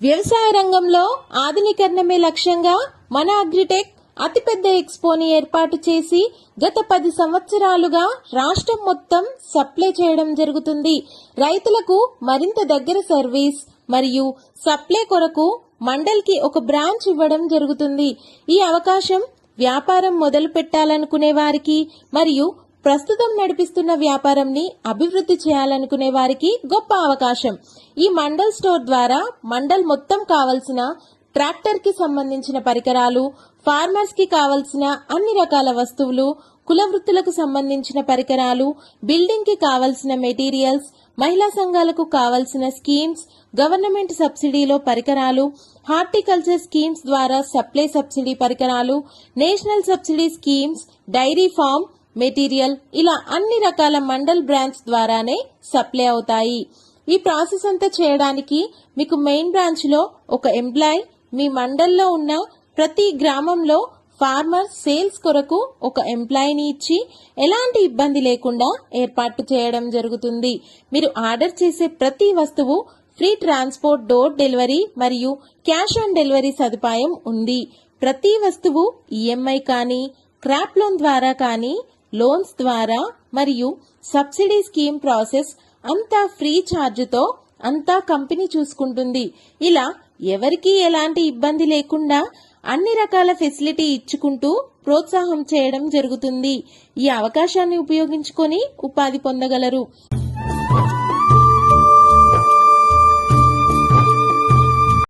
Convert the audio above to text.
వ్యవసాయ రంగంలో ఆధునీకరణమే లక్ష్యంగా మన అగ్రిటెక్ అతిపెద్ద ఎక్స్పోని ఏర్పాటు చేసి గత 10 సంవత్సరాలుగా రాష్ట్రం మొత్తం సప్లై చేయడం జరుగుతుంది. రైతులకు మరింత దగ్గర సర్వీస్ మరియు సప్లై కొరకు మండల్కి ఒక బ్రాంచ్ ఇవ్వడం జరుగుతుంది. ఈ అవకాశం వ్యాపారం మొదలు పెట్టాలనుకునే వారికి మరియు ప్రస్తుతం నడిపిస్తున్న వ్యాపారంని అభివృద్ధి చేయాలనుకునే వారికి గొప్ప అవకాశం. ఈ మండల్ స్టోర్ ద్వారా మండల్ మొత్తం కావలసిన ట్రాక్టర్ కి సంబంధించిన పరికరాలు, ఫార్మర్స్ కి కావలసిన అన్ని రకాల వస్తువులు, కుల వృత్తులకు సంబంధించిన పరికరాలు, బిల్డింగ్ కి కావలసిన మెటీరియల్స్, మహిళా సంఘాలకు కావలసిన స్కీమ్స్, గవర్నమెంట్ సబ్సిడీలో పరికరాలు, హార్టికల్చర్ స్కీమ్స్ ద్వారా సప్లై సబ్సిడీ పరికరాలు, national subsidy schemes, dairy farm material, ఇలా అన్ని రకాల మండల్ బ్రాంచ్ ద్వారానే సప్లై అవుతాయి. ఈ ప్రాసెస్ అంతా చేయడానికి మీకు మెయిన్ బ్రాంచ్ లో ఒక ఎంప్లాయ్, మీ మండల్లో ఉన్న ప్రతి గ్రామంలో ఫార్మర్ సేల్స్ కొరకు ఒక ఎంప్లాయీని ఇచ్చి ఎలాంటి ఇబ్బంది లేకుండా ఏర్పాటు చేయడం జరుగుతుంది. మీరు ఆర్డర్ చేసే ప్రతి వస్తువు ఫ్రీ ట్రాన్స్పోర్ట్, డోర్ డెలివరీ మరియు క్యాష్ ఆన్ డెలివరీ సదుపాయం ఉంది. ప్రతి వస్తువు ఈఎంఐ కానీ, క్రాప్ లోన్ ద్వారా కానీ, లోన్స్ ద్వారా మరియు సబ్సిడీ స్కీమ్ ప్రాసెస్ అంతా ఫ్రీ ఛార్జ్తో అంతా కంపెనీ చూసుకుంటుంది. ఇలా ఎవరికీ ఎలాంటి ఇబ్బంది లేకుండా అన్ని రకాల ఫెసిలిటీ ఇచ్చుకుంటూ ప్రోత్సాహం చేయడం జరుగుతుంది. ఈ అవకాశాన్ని ఉపయోగించుకొని ఉపాధి పొందగలరు.